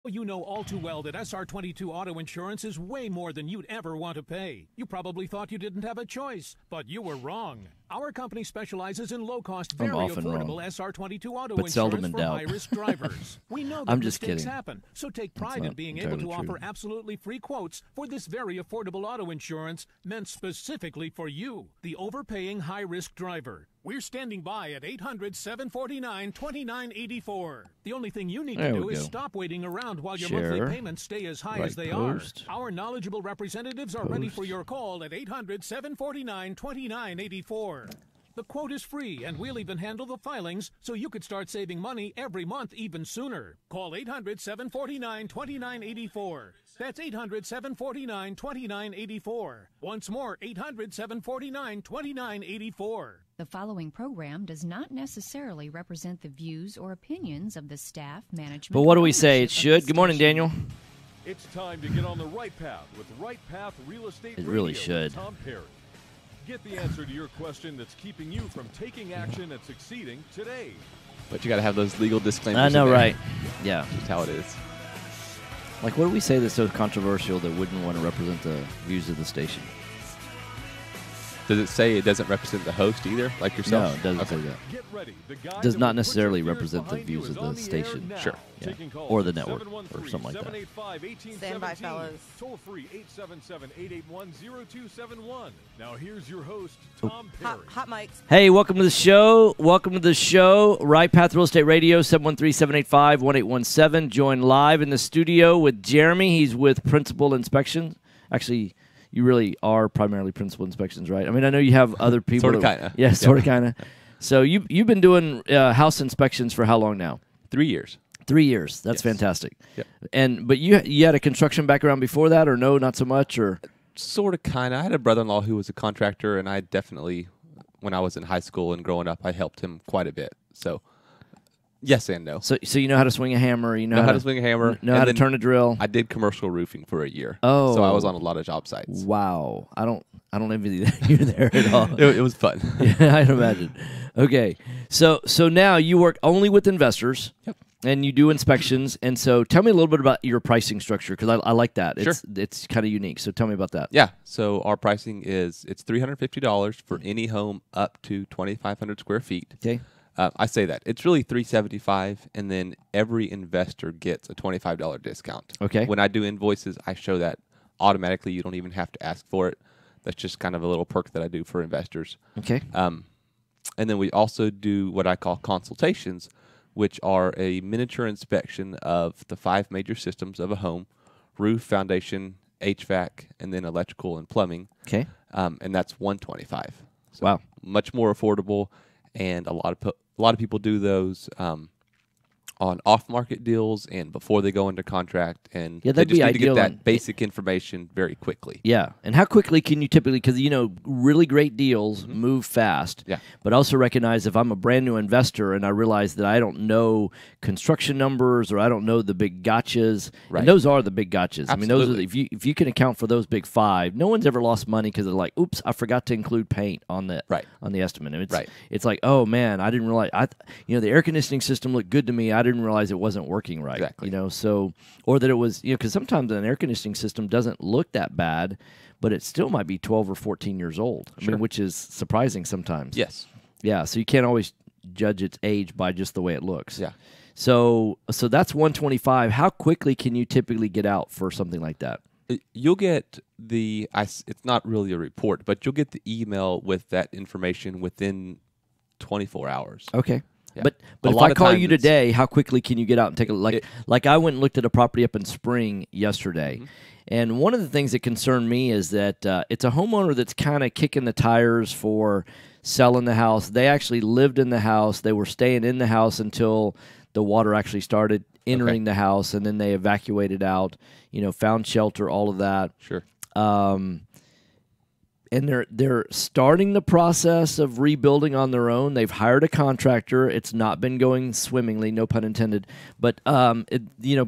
You know all too well that SR22 auto insurance is way more than you'd ever want to pay. You probably thought you didn't have a choice, but you were wrong. Our company specializes in low-cost, very affordable SR22 auto insurance for high-risk drivers. We know that mistakes happen, so take pride in being able to offer absolutely free quotes for this very affordable auto insurance meant specifically for you, the overpaying high-risk driver. We're standing by at 800-749-2984. The only thing you need to do is stop waiting around while your monthly payments stay as high as they are. Our knowledgeable representatives are ready for your call at 800-749-2984. The quote is free, and we'll even handle the filings so you could start saving money every month even sooner. Call 800-749-2984. That's 800-749-2984. Once more, 800-749-2984. The following program does not necessarily represent the views or opinions of the staff, management. But what do we say? It should. Good morning, Daniel. It's time to get on the right path with Right Path Real Estate Radio. It really should. Tom Perry. Get the answer to your question that's keeping you from taking action and succeeding today. But you got to have those legal disclaimers. I know, right? Yeah. That's how it is. Like, what do we say that's so controversial that wouldn't want to represent the views of the station? Does it say it doesn't represent the host either, like yourself? No, it doesn't say that. Get ready. The guy Does that not will put necessarily your fears represent the behind you views is of on the air station. now. Sure. Yeah. Taking calls Or the at network or something like that. 785-1817. Stand by, fellas. Toll free 877-881-0271. Now here's your host, Tom Perry. Hot mics. Hey, welcome to the show. Welcome to the show. Right Path Real Estate Radio, 713-785-1817. Join live in the studio with Jeremy. He's with Principal Inspection. Actually, you really are primarily Principal Inspections, right? I mean, I know you have other people. Sort of, kind of. Yeah, sort of, kind of. So you've been doing house inspections for how long now? 3 years. 3 years. That's fantastic. Yep. But you had a construction background before that, or no, not so much, or? Sort of, kind of. I had a brother-in-law who was a contractor, and I definitely, when I was in high school and growing up, I helped him quite a bit. So, yes and no. So you know how to swing a hammer. You know how to swing a hammer. Know how to turn a drill. I did commercial roofing for a year. Oh. So I was on a lot of job sites. Wow. I don't envy you there at all. It was fun. Yeah, I'd imagine. Okay. So now you work only with investors. Yep. And you do inspections. And so tell me a little bit about your pricing structure, because I like that. Sure. It's kind of unique. So tell me about that. Yeah. So our pricing it's $350 for any home up to 2,500 square feet. Okay. I say that. It's really $375, and then every investor gets a $25 discount. Okay. When I do invoices, I show that automatically. You don't even have to ask for it. That's just kind of a little perk that I do for investors. Okay. And then we also do what I call consultations, which are a miniature inspection of the 5 major systems of a home: roof, foundation, HVAC, and then electrical and plumbing. Okay. And that's $125. So wow. Much more affordable, and a lot of people do those on off-market deals and before they go into contract, and yeah, they just need to get that on basic information very quickly. Yeah, and how quickly can you typically, because, really great deals move fast, yeah. But also recognize if I'm a brand new investor and I realize that I don't know construction numbers or I don't know the big gotchas, right. And those are the big gotchas. Absolutely. I mean, those are if you can account for those big 5, no one's ever lost money because they're like, oops, I forgot to include paint on the estimate. And it's like, oh man, I didn't realize. The air conditioning system looked good to me. I didn't realize it wasn't working right. Exactly. So, or that it was, because sometimes an air conditioning system doesn't look that bad, but it still might be 12 or 14 years old. I mean, which is surprising sometimes. Yes. Yeah. So you can't always judge its age by just the way it looks. Yeah. So that's $125. How quickly can you typically get out for something like that? You'll get it's not really a report, but you'll get the email with that information within 24 hours. Okay. Yeah. But if I call you today, how quickly can you get out and take a look? Like I went and looked at a property up in Spring yesterday, and one of the things that concerned me is that it's a homeowner that's kind of kicking the tires for selling the house. They actually lived in the house. They were staying in the house until the water actually started entering the house, and then they evacuated out, found shelter, all of that. Sure. And they're starting the process of rebuilding on their own. They've hired a contractor. It's not been going swimmingly, no pun intended. But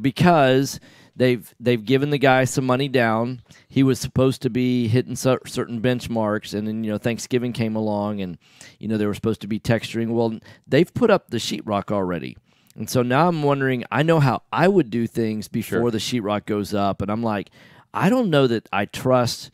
because they've given the guy some money down, he was supposed to be hitting certain benchmarks, and then Thanksgiving came along, and they were supposed to be texturing. Well, they've put up the sheetrock already. And so now I'm wondering, I know how I would do things before the sheetrock goes up, and I'm like, I don't know that I trust,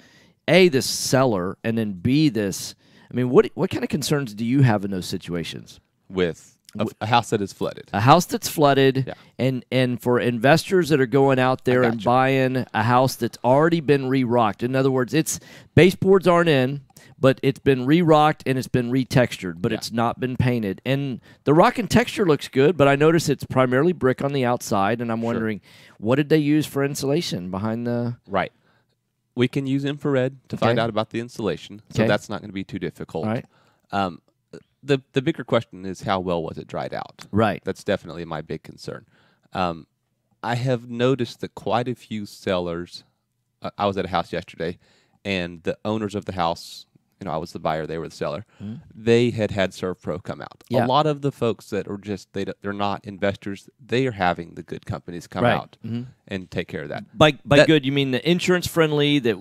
A, this seller, and then B, this. I mean, what kind of concerns do you have in those situations? With a house that is flooded. A house that's flooded, and for investors that are going out there and buying a house that's already been re-rocked. In other words, its baseboards aren't in, but it's been re-rocked and it's been retextured, but it's not been painted. And the rock and texture looks good, but I notice it's primarily brick on the outside, and I'm wondering, what did they use for insulation behind the... Right. We can use infrared to find out about the insulation, so that's not going to be too difficult. All right. The bigger question is, how well was it dried out? Right. That's definitely my big concern. I have noticed that quite a few sellers, I was at a house yesterday, and the owners of the house, I was the buyer, they were the seller, they had ServPro come out. Yeah. A lot of the folks that are just, they're not investors, they are having the good companies come out and take care of that. By good, you mean the insurance friendly, the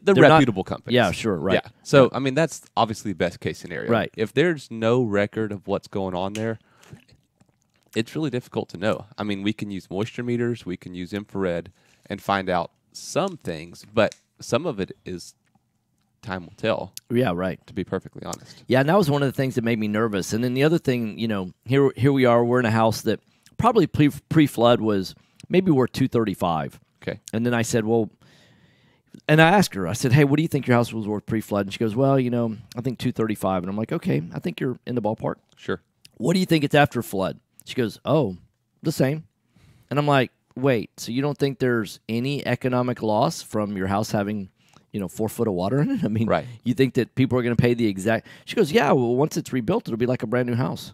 reputable companies. Yeah, sure, right. Yeah. So, I mean, that's obviously best case scenario. Right. If there's no record of what's going on there, it's really difficult to know. I mean, we can use moisture meters, we can use infrared and find out some things, but some of it is time will tell. Yeah, right. To be perfectly honest. Yeah, and that was one of the things that made me nervous. And then the other thing, here we are. We're in a house that probably pre-flood was maybe worth $235. Okay. And then I said, well, and I asked her. I said, hey, what do you think your house was worth pre-flood? And she goes, well, I think $235. And I'm like, okay, I think you're in the ballpark. Sure. What do you think it's after flood? She goes, oh, the same. And I'm like, wait, so you don't think there's any economic loss from your house having 4 foot of water in it? I mean, you think that people are going to pay the exact... She goes, yeah, well, once it's rebuilt, it'll be like a brand new house.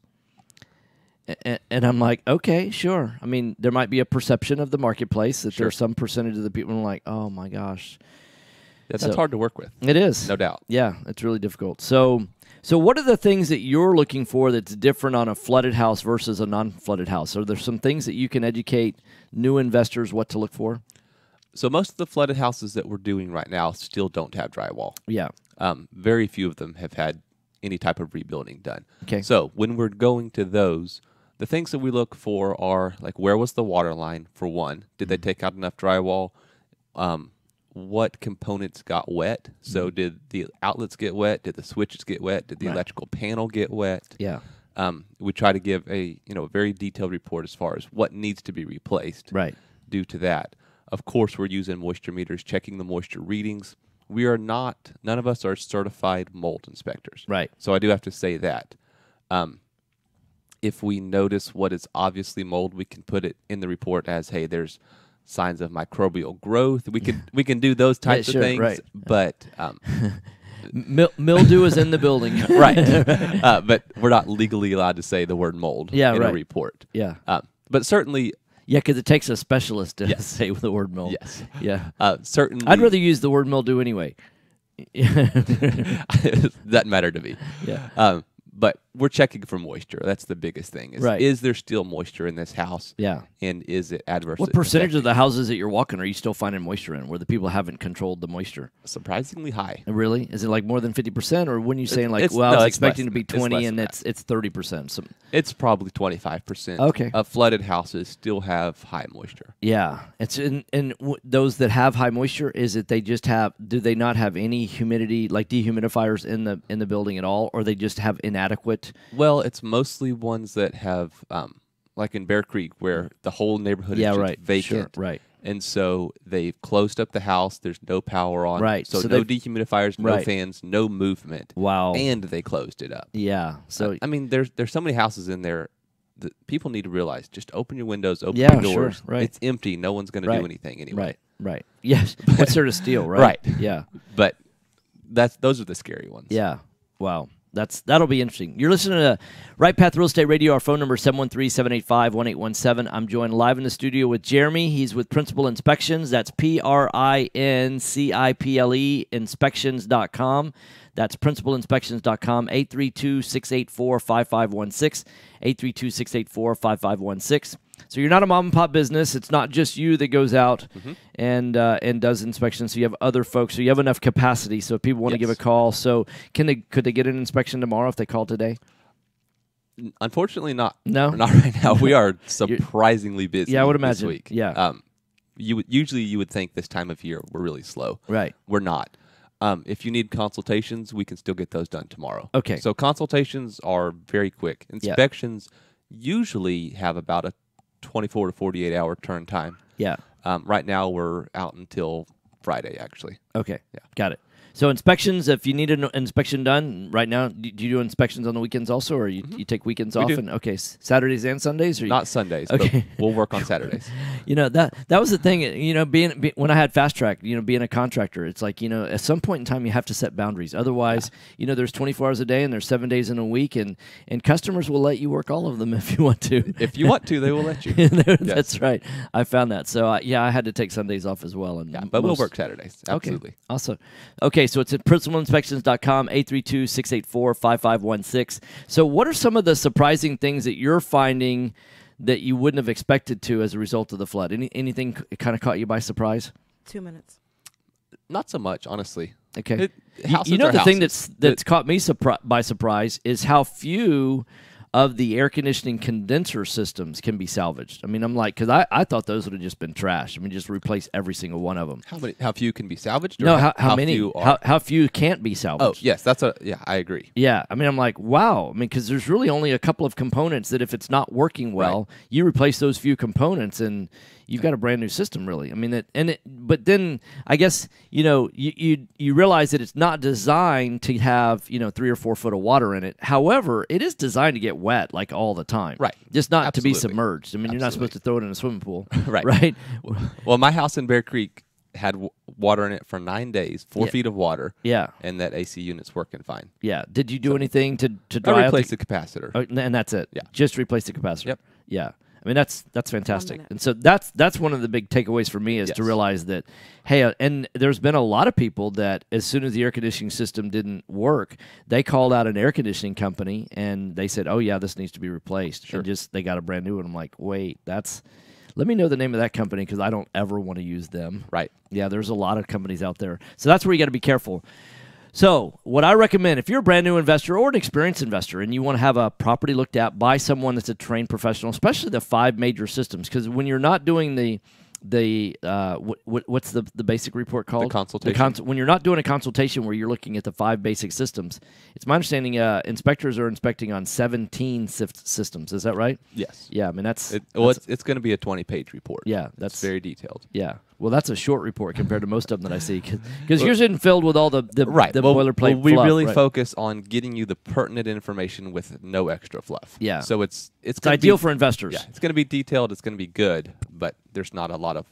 And I'm like, okay, sure. I mean, there might be a perception of the marketplace that there's some percentage of the people are like, oh, my gosh. That's hard to work with. It is. No doubt. Yeah, it's really difficult. So what are the things that you're looking for that's different on a flooded house versus a non-flooded house? Are there some things that you can educate new investors what to look for? So most of the flooded houses that we're doing right now still don't have drywall. Yeah. Very few of them have had any type of rebuilding done. Okay. So when we're going to those, the things that we look for are, like, where was the water line, for one? Did they take out enough drywall? What components got wet? So did the outlets get wet? Did the switches get wet? Did the electrical panel get wet? Yeah. We try to give a very detailed report as far as what needs to be replaced due to that. Of course, we're using moisture meters, checking the moisture readings. None of us are certified mold inspectors. Right. So I do have to say that. If we notice what is obviously mold, we can put it in the report as, hey, there's signs of microbial growth. We can do those types of things. Right. But mildew is in the building. Right. But we're not legally allowed to say the word mold in a report. Yeah. But certainly... Yeah, because it takes a specialist to say the word mildew. Yes. Yeah. Certainly. I'd rather use the word mildew anyway. Doesn't matter to me. Yeah. But we're checking for moisture. That's the biggest thing. Is there still moisture in this house? Yeah. And is it adversely What percentage of the houses that you're walking are you still finding moisture in, where the people haven't controlled the moisture? Surprisingly high. Really? Is it like more than 50%? Or when you're saying I was expecting to be 20 and it's 30%? So it's probably 25%. Okay. Of flooded houses still have high moisture. Yeah. Those that have high moisture, is it do they not have any humidity, like dehumidifiers in the building at all, or they just have inadequate? Well, it's mostly ones that have, like in Bear Creek, where the whole neighborhood is just vacant. Sure, right. And so they've closed up the house. There's no power on. Right. So no dehumidifiers, no fans, no movement. Wow. And they closed it up. Yeah. So I mean, there's so many houses in there that people need to realize, just open your windows, open your doors. Sure, right. It's empty. No one's going to do anything anyway. Right. Yes. What's there to steal, right? Right. Yeah. But those are the scary ones. Yeah. Wow. That'll be interesting. You're listening to Right Path Real Estate Radio. Our phone number is 713-785-1817. I'm joined live in the studio with Jeremy. He's with Principal Inspections. That's PRINCIPLE inspections.com. That's principalinspections.com, 832-684-5516, 832-684-5516. So you're not a mom and pop business. It's not just you that goes out and does inspections. So you have other folks. So you have enough capacity. So if people want to give a call, so could they get an inspection tomorrow if they call today? Unfortunately, not. No? Not right now. We are surprisingly busy. Yeah, I would this imagine. week. Yeah. Usually you would think this time of year we're really slow. Right. We're not. If you need consultations, we can still get those done tomorrow. Okay. So consultations are very quick. Inspections usually have about a 24 to 48 hour turn time. Yeah. Right now we're out until Friday, actually. Okay. Yeah. Got it. So inspections, if you need an inspection done right now, do you do inspections on the weekends also, or you take weekends off? do. And okay, Saturdays and Sundays, or Not Sundays. Okay. But we'll work on Saturdays. that was the thing. Being when I had Fast Track, being a contractor, it's like at some point in time you have to set boundaries. Otherwise, there's 24 hours a day and there's 7 days in a week, and customers will let you work all of them if you want to. If you want to, they will let you. That's right. I found that. So I had to take Sundays off as well. And but we'll work Saturdays. Absolutely. Okay. Awesome. Okay, so it's at principalinspections.com, 832-684-5516. So what are some of the surprising things that you're finding that you wouldn't have expected to as a result of the flood? Anything kind of caught you by surprise? 2 minutes. Not so much, honestly. Okay. Houses the are thing houses. that's caught me by surprise is how few of the air conditioning condenser systems can be salvaged. I mean, I'm like, because I thought those would have just been trash. I mean, just replace every single one of them. How few can be salvaged? Or No, how many? Few are? How few can't be salvaged? Oh, yes, I agree. Yeah, I mean, I'm like, wow. I mean, because there's really only a couple of components that if it's not working well, you replace those few components and you've got a brand new system, really. I mean, but then I guess you realize that it's not designed to have 3 or 4 foot of water in it. However, it is designed to get wet like all the time, right? Just not to be Absolutely. submerged. I mean, you're not supposed to throw it in a swimming pool, right? Right. Well, my house in Bear Creek had water in it for 9 days, 4 feet of water. Yeah. And that AC unit's working fine. Yeah. Did you do anything to dry out? I replaced the capacitor. Oh, and that's it. Yeah. Just replace the capacitor. Yep. Yeah. I mean, that's fantastic. And so that's one of the big takeaways for me is to realize that, hey, and there's been a lot of people that as soon as the air conditioning system didn't work, they called out an air conditioning company and they said, oh, yeah, this needs to be replaced. Sure. And they got a brand new one. I'm like, wait, let me know the name of that company because I don't ever want to use them. Right. Yeah, there's a lot of companies out there. So that's where you got to be careful. So what I recommend, if you're a brand new investor or an experienced investor and you want to have a property looked at by someone that's a trained professional, especially the 5 major systems, because when you're not doing what's the basic report called? The consultation. When you're not doing a consultation where you're looking at the 5 basic systems, it's my understanding inspectors are inspecting on 17 systems. Is that right? Yes. Yeah, I mean it's going to be a 20-page report. Yeah, that's very detailed. Yeah. Well, that's a short report compared to most of them that I see because yours isn't filled with all the boilerplate. We fluff, really right? focus on getting you the pertinent information with no extra fluff. Yeah. So it's ideal for investors. Yeah. It's going to be detailed. It's going to be good, but there's not a lot of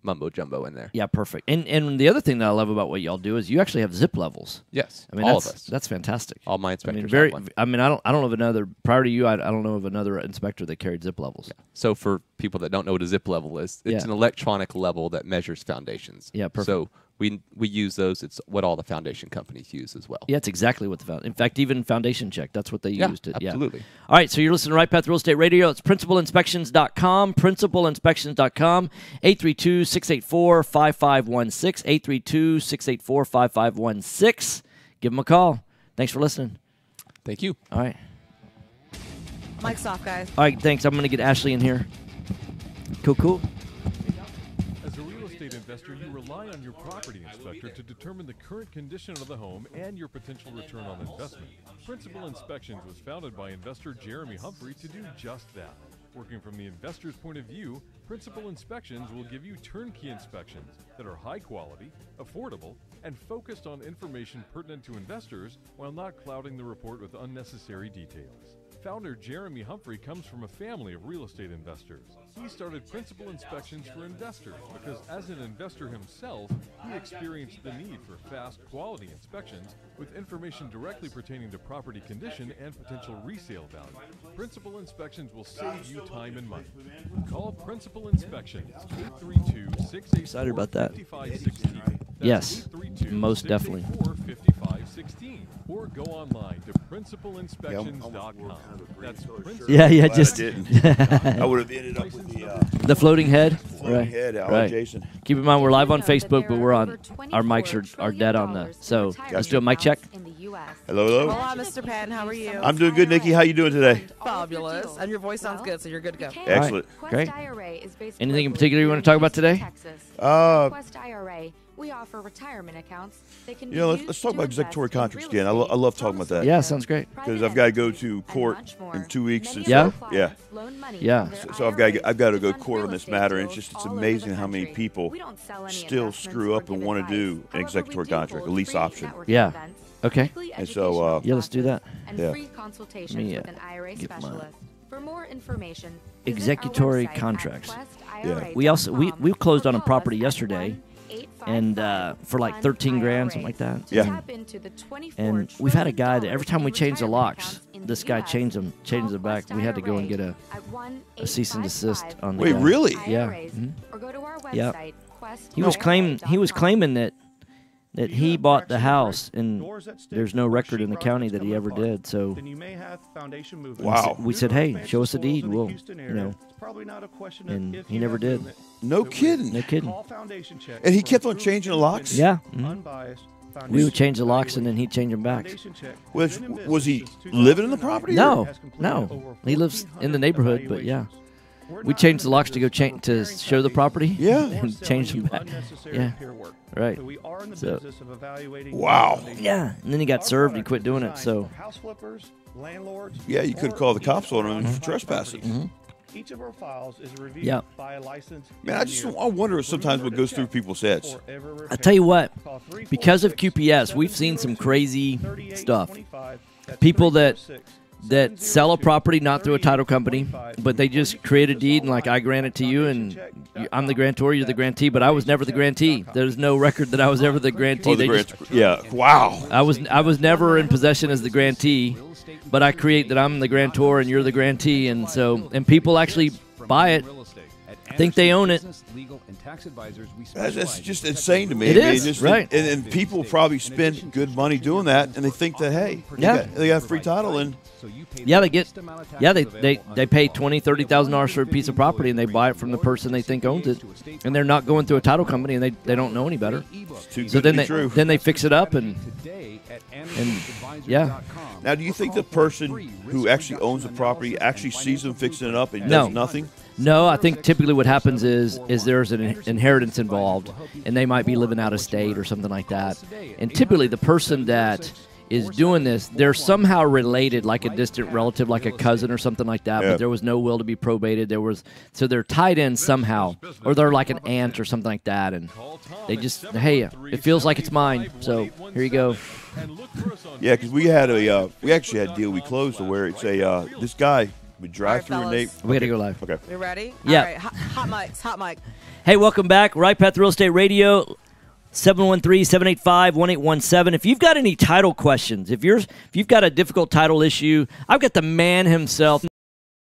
mumbo jumbo in there. Yeah, perfect. And the other thing that I love about what y'all do is you actually have zip levels. Yes. I mean, all of us. That's fantastic. All my inspectors. I have one. I don't know of another prior to you. I don't know of another inspector that carried zip levels. Yeah. So for people that don't know what a zip level is, it's an electronic level that measures foundations. Yeah, perfect. So we use those. It's what all the foundation companies use as well. Yeah, it's exactly what in fact, even Foundation Check, that's what they used it. Absolutely. Yeah. All right, so you're listening to Right Path Real Estate Radio. It's principalinspections.com, principalinspections.com, 832-684-5516, 832-684-5516. Give them a call. Thanks for listening. Thank you. All right. Mic's off, guys. All right, thanks. I'm going to get Ashley in here. Cool. As a real estate investor, you rely on your property inspector to determine the current condition of the home and your potential return on investment. Principal Inspections was founded by investor Jeremy Humphrey to do just that. Working from the investor's point of view, Principal Inspections will give you turnkey inspections that are high quality, affordable, and focused on information pertinent to investors while not clouding the report with unnecessary details. Founder Jeremy Humphrey comes from a family of real estate investors. He started Principal Inspections for investors because as an investor himself, he experienced the need for fast, quality inspections with information directly pertaining to property condition and potential resale value. Principal Inspections will save you time and money. Call Principal Inspections, 832-684-5516. Excited about that. That's Yes, most definitely. 832-684-5516. Or go online to principalinspections.com. That's Yeah, just I would have ended up with the floating head. floating head out, Right. Jason. Keep in mind we're live on Facebook, but we're on our mics are dead on the. So let's do a mic check. In the U.S. Hello, hello. Hola, Mr. Patten. How are you? I'm doing good, Nikki. How you doing today? Fabulous. And your voice sounds good, so you're good to go. Excellent. Great. Anything in particular you want to talk about today? Quest IRA, we offer retirement accounts. They can Let's talk about executory contracts again. I love talking about that. Yeah, sounds great. Because I've got to go to court in 2 weeks. And Yeah? so, yeah. Yeah. So I've got to go to court on this matter, and it's amazing how many people still screw up and want to do an executory contract, a lease option. Yeah. Okay. And so, Yeah, let's do that. And Yeah. free consultations Let me, with an IRA get my- specialist. For more information, Executory visit our website at contracts. questira.com We closed on a or call property us at yesterday, 1-855 and for like 13 grand, something like that. Yeah. Tap into the $24 And we've had a guy that every trillion time we change the retirement locks, accounts in this the guy US. changed them back. Call We had to go and Quest get a IRA cease and desist at on the Wait, guy. really? Yeah. IRAs, Mhm. or go to our Yeah. website, quest He was IRA.com. claiming that he bought the house and there's no record in the county that he ever did. So Then you may have foundation movement. Wow. we said, hey, show us a deed. We'll, It's probably not a question of and if he you never have did. movement. No So kidding. No kidding. Call foundation check And he for kept on approved changing the locks? Yeah. independent, Mhm. unbiased We foundation would change the locks and then he'd change them back. Foundation check Was- has been in was he business since living in the 2009. property? No, Has completed no. over He lives in the 1,400 neighborhood, but yeah. evaluations. We're We not changed in the locks to go business of to repairing show the foundations property. Yeah. or And selling change them you back. unnecessary Yeah. repair work. Right. So we are in the So- business of evaluating Wow. foundations. Yeah. And then he got Our served. He product quit is doing it. designed So for house flippers, landlords, Yeah, you could or call the even cops on him for owner-occupied trespassing. properties. Each of our files is reviewed Yeah. by a licensed Man, engineer. I wonder sometimes what Remember goes to through check people's heads. before ever I repair. tell you what, Call because of 346 QPS, we've seen some crazy 702 stuff. 3825. That's People that 346 sell a 702 property not through a title company, 3825. but they just create a deed and like I grant it to you and I'm the grantor, you're the grantee, but I was never the grantee. There's no record that I was ever the grantee. Oh, the They grant. just- Yeah. Wow. I was never in possession as the grantee, but I create that I'm the grantor and you're the grantee, and so people actually buy it, think they own it. That's just insane to me. It I mean, is, just- right. And people probably spend good money doing that, and they think that, hey, Yeah. they got free title, and Yeah, they pay $20,000-$30,000 for a piece of property and they buy it from the person they think owns it, and they're not going through a title company and they don't know any better. it's too So good to then be true. then they fix it up and yeah. Now, do you think the person who actually owns the property actually sees them fixing it up and No. does nothing? No, I think typically what happens is there's an inheritance involved, and they might be living out of state or something like that. And typically the person that is doing this, they're somehow related, like a distant relative, like a cousin or something like that. Yeah. But there was no will to be probated. So they're tied in somehow, or they're like an aunt or something like that. And they just, hey, it feels like it's mine. So here you go. Yeah, because we actually had a deal we closed to where it's this guy would drive through a fellas. neighborhood. We got to go live. Okay. You ready? Yeah. All right. Hot mics. Hot mic. Hey, welcome back. Right Path Real Estate Radio, 713-785-1817. If you've got any title questions, if you've got a difficult title issue, I've got the man himself,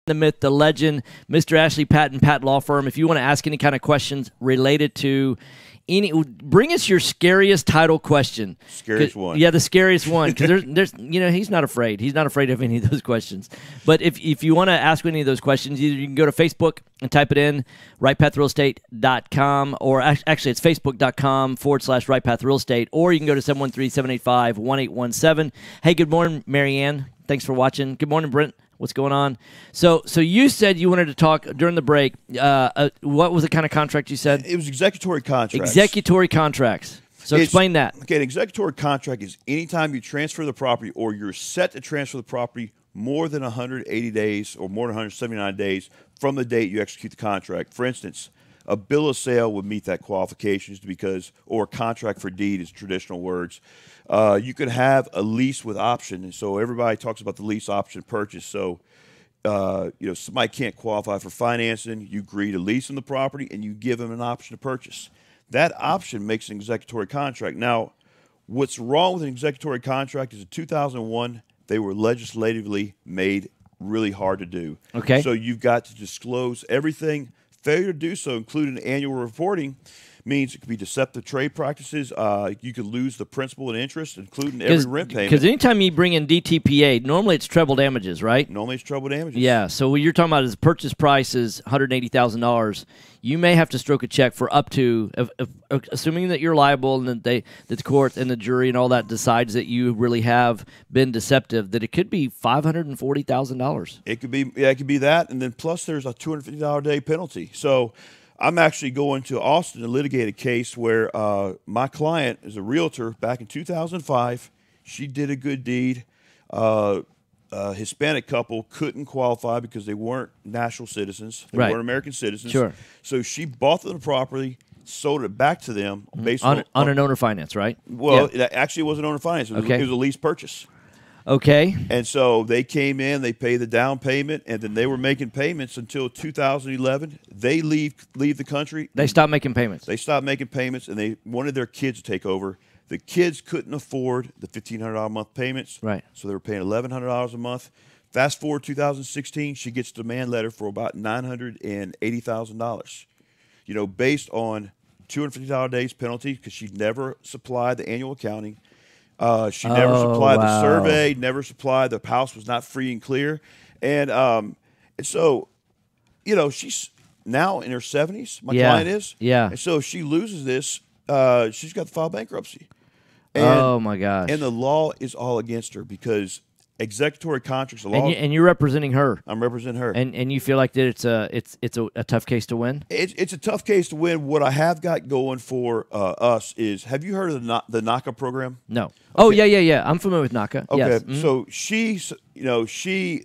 the myth, the legend, Mr. Ashley Patten, Patten Law Firm. If you want to ask any kind of questions related to bring us your scariest title question. Scariest one. Yeah, the scariest one. Because there's, he's not afraid. He's not afraid of any of those questions. But if you want to ask any of those questions, either you can go to Facebook and type it in, rightpathrealestate.com, or actually it's facebook.com/rightpathrealestate, or you can go to 713-785-1817. Hey, good morning, Marianne. Thanks for watching. Good morning, Brent. What's going on? So you said you wanted to talk during the break. What was the kind of contract you said? It was executory contracts. Executory contracts. So explain that. Okay, an executory contract is anytime you transfer the property or you're set to transfer the property more than 180 days or more than 179 days from the date you execute the contract. For instance, a bill of sale would meet that qualifications or a contract for deed is traditional words. You could have a lease with option, and so everybody talks about the lease option purchase. So, somebody can't qualify for financing. You agree to lease on the property, and you give them an option to purchase. That option makes an executory contract. Now, what's wrong with an executory contract is in 2001, they were legislatively made really hard to do. Okay. So you've got to disclose everything. Failure to do so, including annual reporting, means it could be deceptive trade practices. You could lose the principal and interest, including every rent payment. Because anytime you bring in DTPA, normally it's treble damages, right? Normally it's treble damages. Yeah, so what you're talking about is purchase price is $180,000. You may have to stroke a check for up to, assuming that you're liable and that the court and the jury and all that decides that you really have been deceptive, that it could be $540,000. It could be that, and then plus there's a $250 a day penalty. So I'm actually going to Austin to litigate a case where my client is a realtor back in 2005. She did a good deed. Hispanic couple couldn't qualify because they weren't national citizens. They weren't American citizens. Sure. So she bought the property, sold it back to them based on an owner finance, right? Well, it actually wasn't owner finance. It was a lease purchase. Okay. And so they came in, they paid the down payment, and then they were making payments until 2011. They leave the country. They stopped making payments. They stopped making payments, and they wanted their kids to take over. The kids couldn't afford the $1,500 a month payments, right? So they were paying $1,100 a month. Fast forward 2016, she gets a demand letter for about $980,000. You know, based on $250 a day's penalty because she never supplied the annual accounting. She never supplied the survey, never supplied the house was not free and clear, and so, you know, she's now in her 70s. My client is, and so if she loses this, she's got to file bankruptcy. And, oh my gosh! And the law is all against her because executory contracts. The law, and you're representing her. I'm representing her. And you feel like that it's a tough case to win. It's a tough case to win. What I have got going for us is, have you heard of the NACA program? No. Okay. Oh yeah. I'm familiar with NACA. Okay, yes. So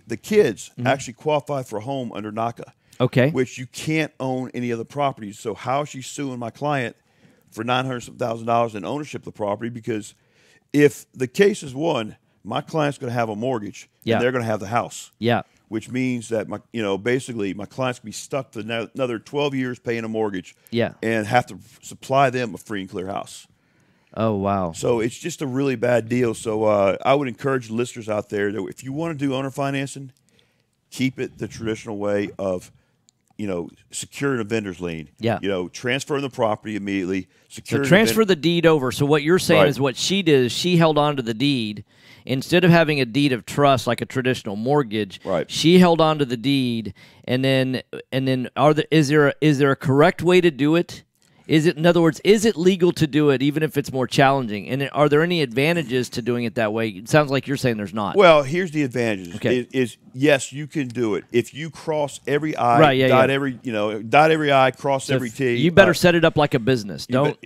the kids actually qualify for a home under NACA. Okay. Which you can't own any other properties. So how is she suing my client for $900,000 in ownership of the property? Because if the case is won, my client's going to have a mortgage, and they're going to have the house. Yeah. Which means that basically my client's going to be stuck for another 12 years paying a mortgage. Yeah. And have to supply them a free and clear house. Oh wow. So it's just a really bad deal. So I would encourage listeners out there that if you want to do owner financing, keep it the traditional way of, securing a vendor's lien. Yeah. Transferring the property immediately. Transfer the deed over. So what you're saying is what she did is she held on to the deed. Instead of having a deed of trust like a traditional mortgage, she held on to the deed, and then is there a correct way to do it? In other words, is it legal to do it even if it's more challenging? And are there any advantages to doing it that way? It sounds like you're saying there's not. Well, here's the advantages. Okay. Is yes, you can do it if you cross every I, dot every I, cross every T. You better set it up like a business. Don't.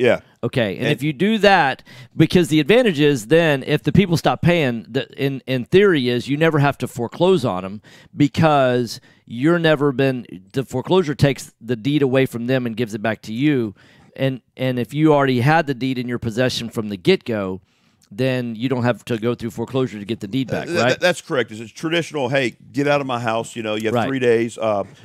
Okay, and if you do that, because the advantage is then if the people stop paying, in theory is you never have to foreclose on them because the foreclosure takes the deed away from them and gives it back to you, and if you already had the deed in your possession from the get-go, then you don't have to go through foreclosure to get the deed back, right? That's correct. It's traditional, hey, get out of my house. You have 3 days.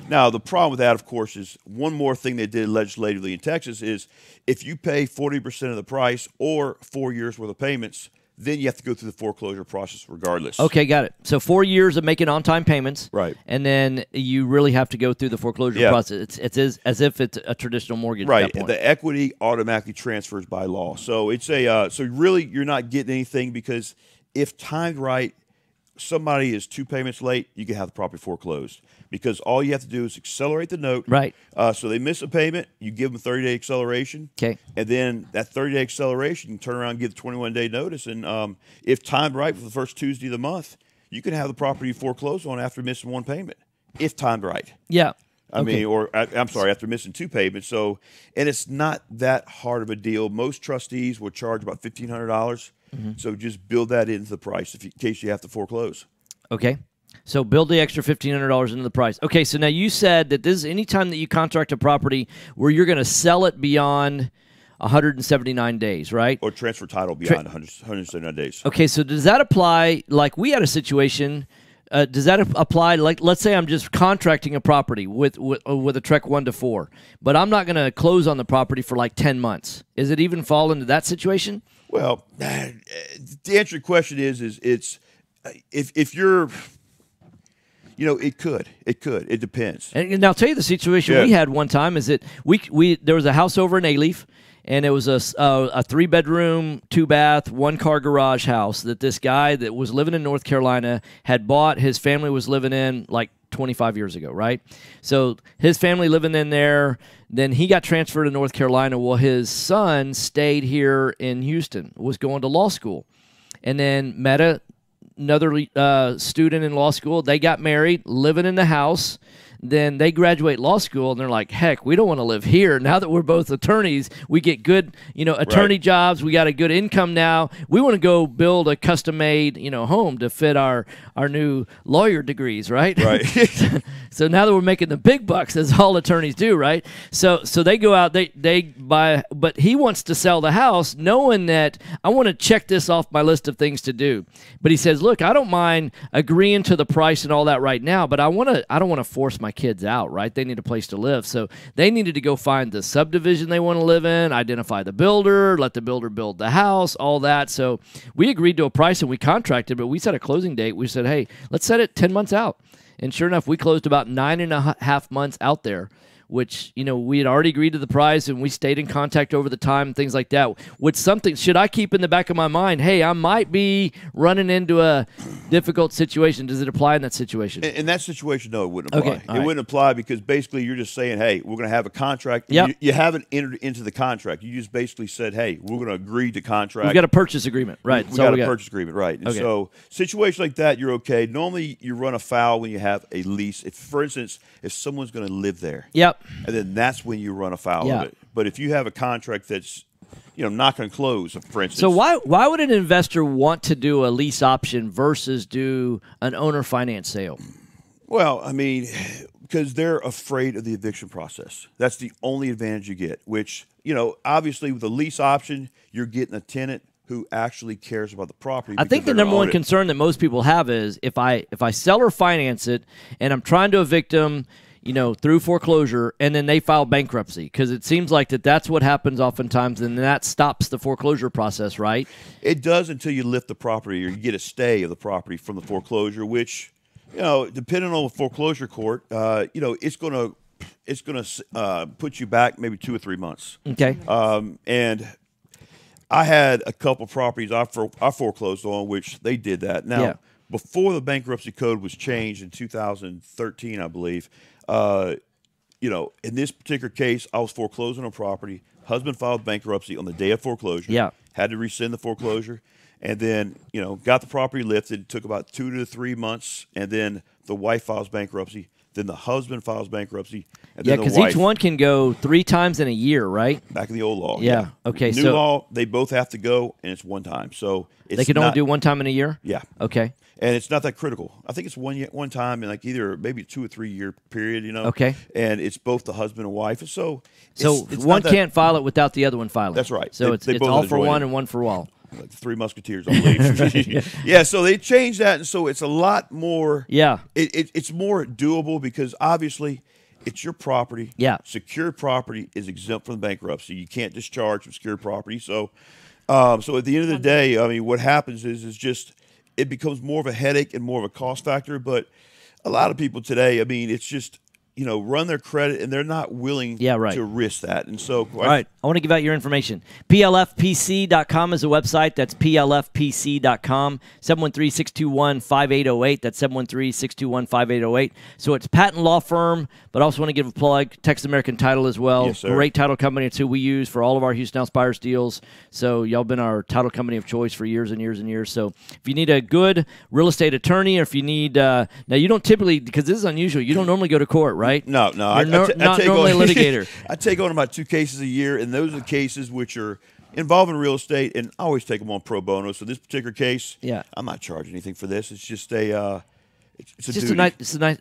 Now, the problem with that, of course, is one more thing they did legislatively in Texas is if you pay 40% of the price or 4 years' worth of payments, then you have to go through the foreclosure process regardless. Okay, got it. So 4 years of making on-time payments. Right. And then you really have to go through the foreclosure process. It's as if it's a traditional mortgage at that point. The equity automatically transfers by law. So it's so really you're not getting anything because if timed right, somebody is 2 payments late, you can have the property foreclosed. Because all you have to do is accelerate the note. Right. So they miss a payment, you give them a 30-day acceleration. Okay. And then that 30-day acceleration, you can turn around and give the 21-day notice. And if timed right for the first Tuesday of the month, you can have the property foreclosed on after missing 1 payment, if timed right. Yeah. After missing 2 payments. So, and it's not that hard of a deal. Most trustees will charge about $1,500. Mm-hmm. So just build that into the price in case you have to foreclose. Okay. So build the extra $1,500 into the price. Okay, so now you said that this is any time that you contract a property where you're going to sell it beyond 179 days, right? Or transfer title beyond 179 days. Okay, so does that apply, like we had a situation, does that apply, like let's say I'm just contracting a property with a Trek 1 to 4, but I'm not going to close on the property for like 10 months. Is it even fall into that situation? Well, the answer to your question is it's if you're... It could. It depends. And I'll tell you the situation we had one time is that we there was a house over in Alief, and it was a 3-bedroom, 2-bath, 1-car garage house that this guy that was living in North Carolina had bought. His family was living in like 25 years ago, right? So his family living in there. Then he got transferred to North Carolina. Well, his son stayed here in Houston, was going to law school, and then met another student in law school. They got married, living in the house. Then they graduate law school, and they're like, heck, we don't want to live here. Now that we're both attorneys, we get good, attorney jobs. We got a good income now. We want to go build a custom-made, home to fit our new lawyer degrees, right? Right. So now that we're making the big bucks, as all attorneys do, right? So they go out, they buy, but he wants to sell the house knowing that I want to check this off my list of things to do. But he says, look, I don't mind agreeing to the price and all that right now, but I don't want to force my kids out, right? They need a place to live. So they needed to go find the subdivision they want to live in, identify the builder, let the builder build the house, all that. So we agreed to a price and we contracted, but we set a closing date. We said, hey, let's set it 10 months out. And sure enough, we closed about 9.5 months out there, which, we had already agreed to the price, and we stayed in contact over the time and things like that. Should I keep in the back of my mind, hey, I might be running into a difficult situation? Does it apply in that situation? In that situation, no, it wouldn't apply. Okay, It wouldn't apply because basically you're just saying, hey, we're going to have a contract. Yep. You haven't entered into the contract. You just basically said, hey, we're going to agree to contract. We've got a purchase agreement, right? We got a purchase agreement, right. And so situations like that, you're okay. Normally you run afoul when you have a lease. For instance, if someone's going to live there. Yep. And then that's when you run afoul of it. But if you have a contract that's, not going to close, for instance. So why would an investor want to do a lease option versus do an owner finance sale? Well, I mean, because they're afraid of the eviction process. That's the only advantage you get, which, obviously with a lease option, you're getting a tenant who actually cares about the property. I think the number one concern that most people have is if I sell or finance it and I'm trying to evict them, through foreclosure, and then they file bankruptcy, because it seems like that's what happens oftentimes, and that stops the foreclosure process, right? It does until you lift the property or you get a stay of the property from the foreclosure, which, depending on the foreclosure court, it's going to put you back maybe 2 or 3 months. Okay. And I had a couple properties I foreclosed on, which they did that. Now, before the bankruptcy code was changed in 2013, I believe, in this particular case, I was foreclosing on property. Husband filed bankruptcy on the day of foreclosure. Yeah. Had to rescind the foreclosure. And then, got the property lifted. It took about 2 to 3 months. And then the wife files bankruptcy. Then the husband files bankruptcy. And then the because each one can go 3 times in a year, right? Back in the old law. Yeah. Okay. New law, they both have to go, and it's one time. So they can only do one time in a year? Yeah. Okay. And it's not that critical. I think it's one time in like either maybe a 2 or 3 year period, Okay. And it's both the husband and wife. So it's one can't file it without the other one filing. That's right. So They it's both all for enjoy one it. and one for all. Like the Three Musketeers, I believe. Yeah, so they changed that, and so it's a lot more. Yeah. It's more doable because obviously it's your property. Yeah. Secured property is exempt from bankruptcy. You can't discharge from secured property. So at the end of the day, I mean, what happens is just it becomes more of a headache and more of a cost factor. But a lot of people today, I mean, it's just run their credit, and they're not willing to risk that. And so, all right, I want to give out your information. PLFPC.com is a website. That's PLFPC.com. 713-621-5808. That's 713-621-5808. So it's Patten Law Firm, but I also want to give a plug. Texas American Title as well. Yes, sir. Great title company. It's who we use for all of our Houston House buyers deals. So y'all been our title company of choice for years and years and years. So if you need a good real estate attorney, or if you need now you don't typically, because this is unusual, you don't normally go to court, right? No. You're not normally a litigator. I take on about 2 cases a year, and those are the cases which are involving real estate, and I always take them on pro bono. So this particular case, I'm not charging anything for this. It's just it's just a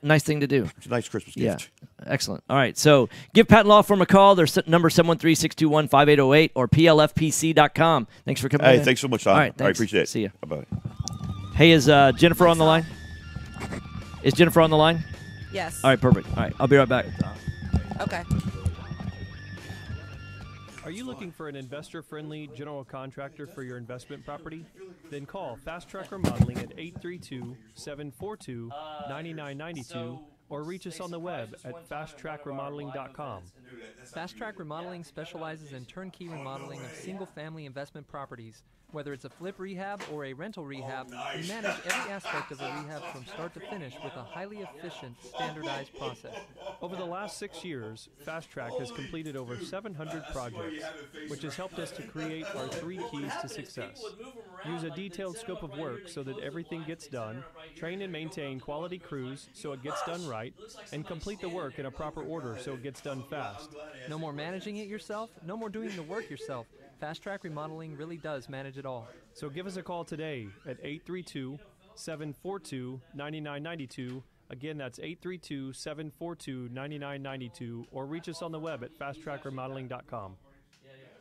nice thing to do. It's a nice Christmas gift. Yeah, excellent. All right, so give Patten Law Firm a call. Their number 713-621-5808 or plfpc.com. Thanks for coming in. Hey, thanks so much, Tom. All right, thanks. I appreciate it. See you. Bye-bye. Hey, is Jennifer on the line? Is Jennifer on the line? Yes. All right, perfect. All right, I'll be right back. Okay. Are you looking for an investor-friendly general contractor for your investment property? Then call Fast Track Remodeling at 832-742-9992 or reach us on the web at fasttrackremodeling.com. Fast Track Remodeling specializes in turnkey remodeling of single-family investment properties. Whether it's a flip rehab or a rental rehab, we manage every aspect of a rehab from start to finish with a highly efficient, standardized process. Over the last 6 years, Fast Track has completed over 700 projects, which has helped us to create our 3 keys to success. Use a detailed scope of work so that everything gets done, train and maintain quality crews so it gets done right, and complete the work in a proper order so it gets done fast. No more managing it yourself, no more doing the work yourself. Fast Track Remodeling really does manage it all. So give us a call today at 832-742-9992. Again, that's 832-742-9992, or reach us on the web at fasttrackremodeling.com.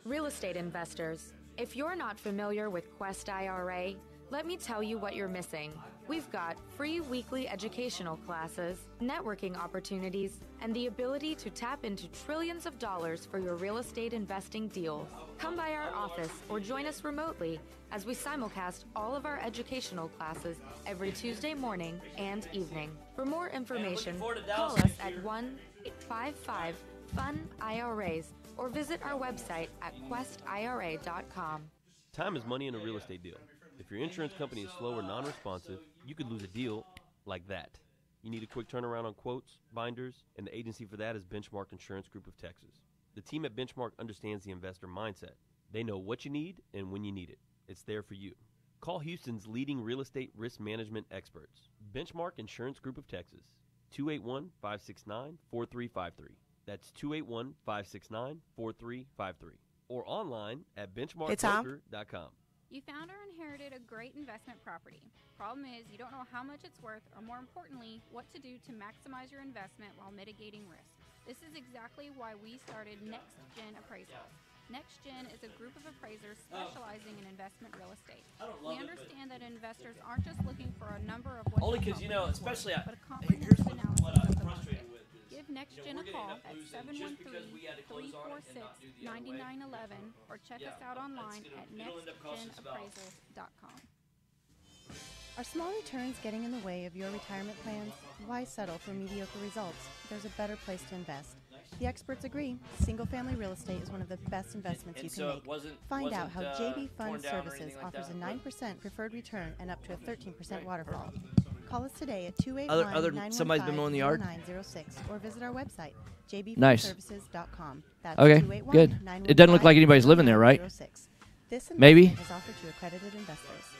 Real estate investors, if you're not familiar with Quest IRA, let me tell you what you're missing. We've got free weekly educational classes, networking opportunities, and the ability to tap into trillions of dollars for your real estate investing deals. Come by our office or join us remotely as we simulcast all of our educational classes every Tuesday morning and evening. For more information, call us at 1-855-FUN-IRAs or visit our website at questira.com. Time is money in a real estate deal. If your insurance company is slow or non-responsive, you could lose a deal like that. You need a quick turnaround on quotes, binders, and the agency for that is Benchmark Insurance Group of Texas. The team at Benchmark understands the investor mindset. They know what you need and when you need it. It's there for you. Call Houston's leading real estate risk management experts, Benchmark Insurance Group of Texas, 281-569-4353. That's 281-569-4353. Or online at benchmarkbroker.com. You found or inherited a great investment property. Problem is, you don't know how much it's worth, or more importantly, what to do to maximize your investment while mitigating risk. This is exactly why we started Next Gen Appraisals. Next Gen is a group of appraisers specializing in investment real estate. We understand that investors aren't just looking for a number of what only because, you know, especially but a comprehensive analysis of the market. Give Next Gen a call at 713-346-9911 or check us out online at nextgenappraisals.com. Are small returns getting in the way of your retirement plans? Why settle for mediocre results? There's a better place to invest. The experts agree. Single-family real estate is one of the best investments you can make. Find out how JB Fund Services offers a 9% preferred return and up to a 13% waterfall. Call us today at 281-915-0906 or visit our website, jbfundservices.com. That's Okay, good. It doesn't look like anybody's living there, right? This Maybe. is offered to accredited investors.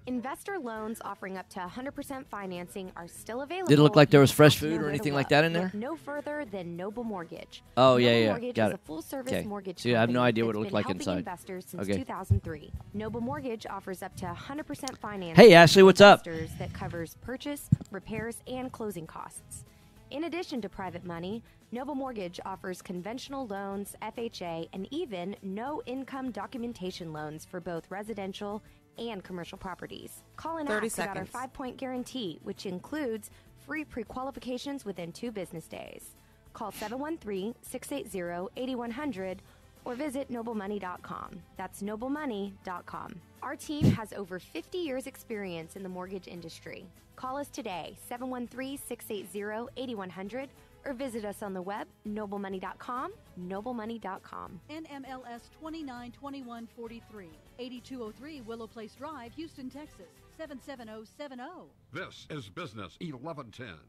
Investor loans offering up to 100% financing are still available. Did it look like there was fresh food or anything like that in there? Look no further than Noble Mortgage. Oh, Noble yeah. Mortgage Got is it. a full-service Okay. mortgage See, I have no company idea what it that's looked been like helping inside. investors since Okay. 2003. Noble Mortgage offers up to 100% financing. Hey, Ashley, what's up? That covers purchase, repairs, and closing costs. In addition to private money, Noble Mortgage offers conventional loans, FHA, and even no-income documentation loans for both residential and commercial properties. Call and 30 ask about our seconds. 5-point guarantee, which includes free pre-qualifications within 2 business days. Call 713-680-8100 or visit noblemoney.com. That's noblemoney.com. Our team has over 50 years experience in the mortgage industry. Call us today, 713-680-8100, or visit us on the web, noblemoney.com, noblemoney.com. NMLS 292143, 8203 Willow Place Drive, Houston, Texas, 77070. This is Business 1110.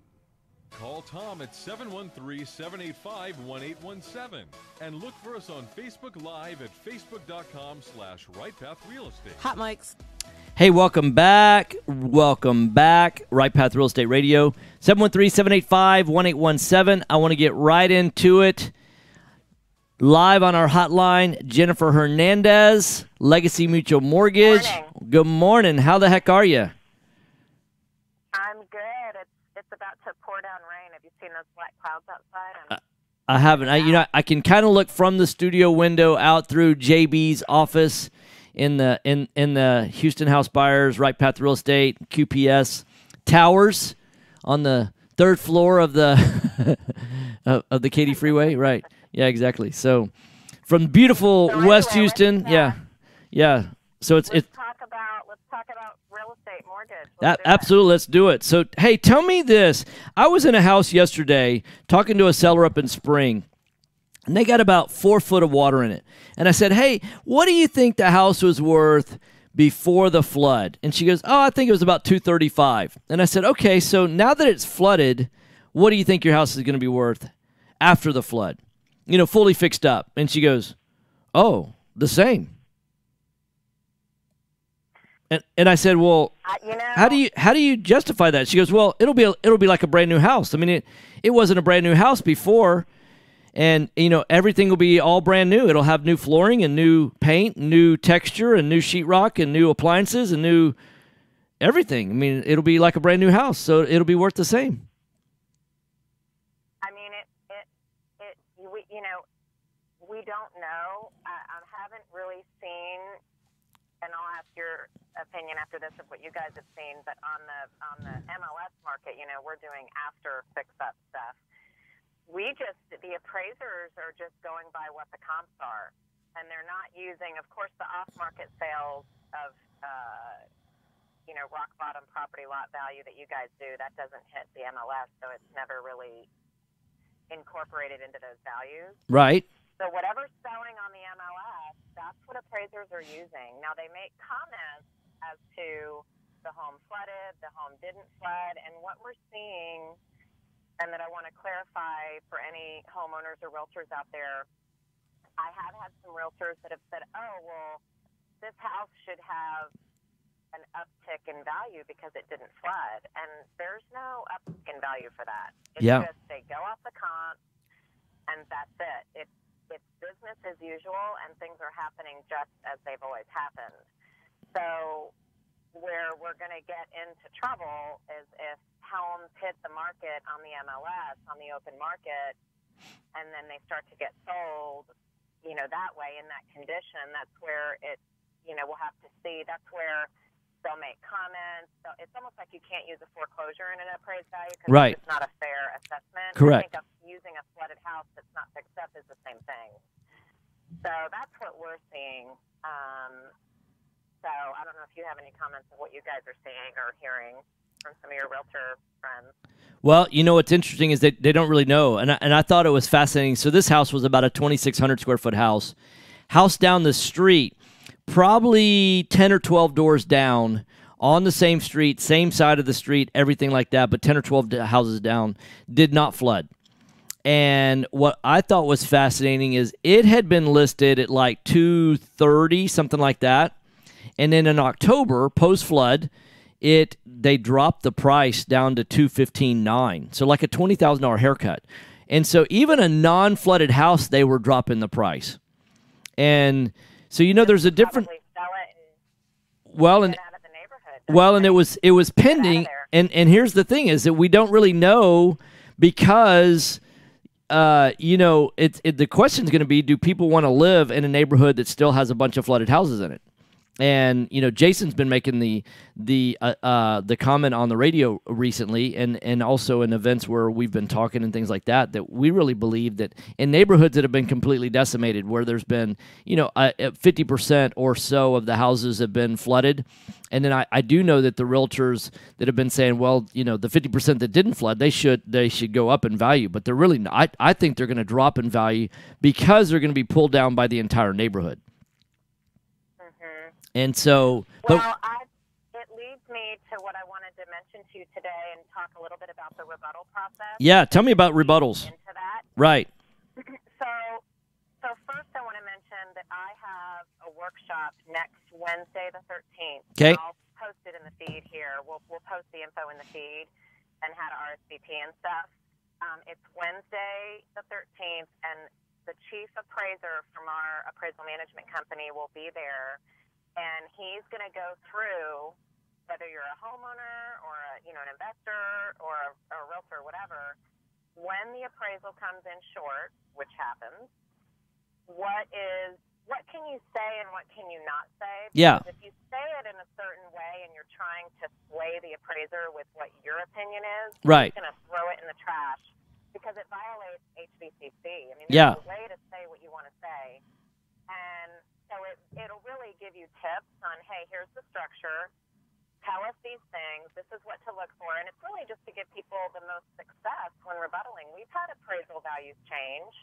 Call Tom at 713-785-1817 and look for us on Facebook Live at facebook.com/RightPathRealEstate. Hot mics. Hey, welcome back. Welcome back. Right Path Real Estate Radio, 713-785-1817. I want to get right into it. Live on our hotline, Jennifer Hernandez, Legacy Mutual Mortgage. Good morning. How the heck are you? I'm good. It's about to pour down rain. Have you seen those black clouds outside? I haven't. I can kind of look from the studio window out through JB's office in the Houston House Buyers, Right Path Real Estate, QPS towers on the 3rd floor of the of the Katy Freeway. Right. Yeah, exactly. So from beautiful West Houston. Yeah. So it's let's talk about real estate mortgage. Absolutely, let's do it. So, hey, tell me this. I was in a house yesterday talking to a seller up in Spring, and they got about 4 foot of water in it. And I said, hey, what do you think the house was worth before the flood? And she goes, oh, I think it was about $235. And I said, okay, so now that it's flooded, what do you think your house is going to be worth after the flood? Fully fixed up. And she goes, oh, the same. And I said, well, how do you justify that? She goes, well, it'll be like a brand new house. I mean, it wasn't a brand new house before, and everything will be all brand new. It'll have new flooring and new paint, new texture, and new sheetrock, and new appliances, and new everything. I mean, it'll be like a brand new house, so it'll be worth the same. I mean, we don't know. I haven't really seen. And I'll ask your opinion after this of what you guys have seen. But on the MLS market, we're doing after fix-up stuff. The appraisers are just going by what the comps are, and they're not using, of course, the off-market sales of, rock bottom property lot value that you guys do. That doesn't hit the MLS, so it's never really incorporated into those values. Right. So whatever's selling on the MLS, that's what appraisers are using. Now, they make comments as to the home flooded, the home didn't flood, and what we're seeing, and that I want to clarify for any homeowners or realtors out there, I have had some realtors that have said, oh, well, this house should have an uptick in value because it didn't flood. And there's no uptick in value for that. It's just they go off the comp, and that's it. It's business as usual, and things are happening just as they've always happened. So where we're going to get into trouble is if homes hit the market on the MLS, on the open market, and then they start to get sold, that way in that condition. That's where we'll have to see. That's where they'll make comments. So it's almost like you can't use a foreclosure in an appraised value because it's not a fair assessment. Correct. I think using a flooded house that's not fixed up is the same thing. So that's what we're seeing. So I don't know if you have any comments on what you guys are seeing or hearing from some of your realtor friends. Well, what's interesting is that they don't really know, and I thought it was fascinating. So this house was about a 2,600 square foot house. House down the street, probably 10 or 12 doors down, on the same street, same side of the street, everything like that, but 10 or 12 houses down, did not flood. And what I thought was fascinating is it had been listed at like $230, something like that. And then in October, post-flood, they dropped the price down to $215,900, so like a $20,000 haircut. And so even a non-flooded house, they were dropping the price. And so there's a different. And it was pending. And here's the thing: is that we don't really know because the question is going to be: do people want to live in a neighborhood that still has a bunch of flooded houses in it? And Jason's been making the comment on the radio recently, and also in events where we've been talking and things like that. That we really believe that in neighborhoods that have been completely decimated, where there's been 50% or so of the houses have been flooded, and then I do know that the realtors that have been saying, well, the 50% that didn't flood, they should go up in value, but they're really not. I think they're going to drop in value because they're going to be pulled down by the entire neighborhood. And so, it leads me to what I wanted to mention to you today and talk a little bit about the rebuttal process. Yeah, tell me about rebuttals. Into that. Right. So first I want to mention that I have a workshop next Wednesday the 13th. Okay. I'll post it in the feed here. We'll post the info in the feed and how to RSVP and stuff. It's Wednesday the 13th, and the chief appraiser from our appraisal management company will be there. And he's going to go through, whether you're a homeowner or an investor or a realtor or whatever, when the appraisal comes in short, which happens, what can you say and what can you not say? Yeah. Because if you say it in a certain way and you're trying to sway the appraiser with what your opinion is, right, he's going to throw it in the trash because it violates HVCC. I mean, there's a way to say what you want to say. tips on, hey, here's the structure. Tell us these things. This is what to look for. And it's really just to give people the most success when rebuttaling. We've had appraisal values change.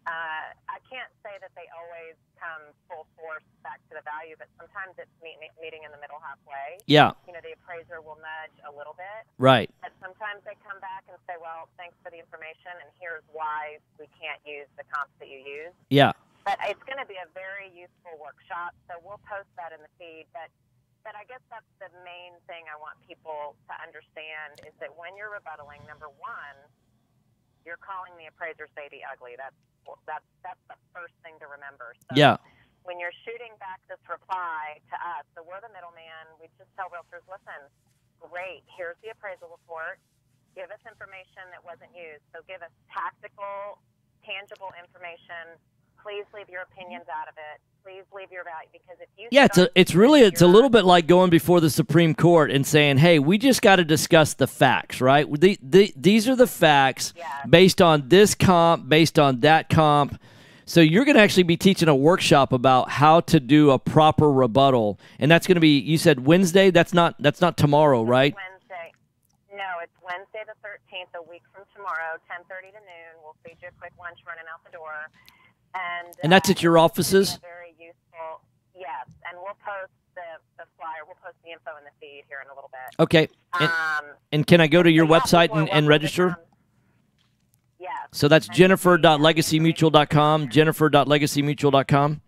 I can't say that they always come full force back to the value, but sometimes it's meeting in the middle halfway. Yeah. You know, the appraiser will nudge a little bit. Right. But sometimes they come back and say, well, thanks for the information, and here's why we can't use the comps that you use. Yeah. But it's going to be a very useful workshop, so we'll post that in the feed. But I guess that's the main thing I want people to understand is that when you're rebuttaling, number one, you're calling the appraiser's baby ugly. That's the first thing to remember. So Yeah. when you're shooting back this reply to us, so we're the middleman, we just tell realtors, listen, great, here's the appraisal report. Give us information that wasn't used. So give us tactical, tangible information. Please leave your opinions out of it. Please leave your value, because if you it's a little bit like going before the Supreme Court and saying, hey, we just got to discuss the facts, right? These are the facts based on this comp, based on that comp. So you're going to actually be teaching a workshop about how to do a proper rebuttal, and that's going to be, you said Wednesday. That's not tomorrow, right? Wednesday. No, it's Wednesday the 13th, a week from tomorrow, 10:30 to noon. We'll feed you a quick lunch running out the door. And that's at your offices? Very useful, yes. And we'll post the flyer. We'll post the info in the feed here in a little bit. Okay. And can I go to your website and register? Yes. So that's jennifer.legacymutual.com, jennifer.legacymutual.com.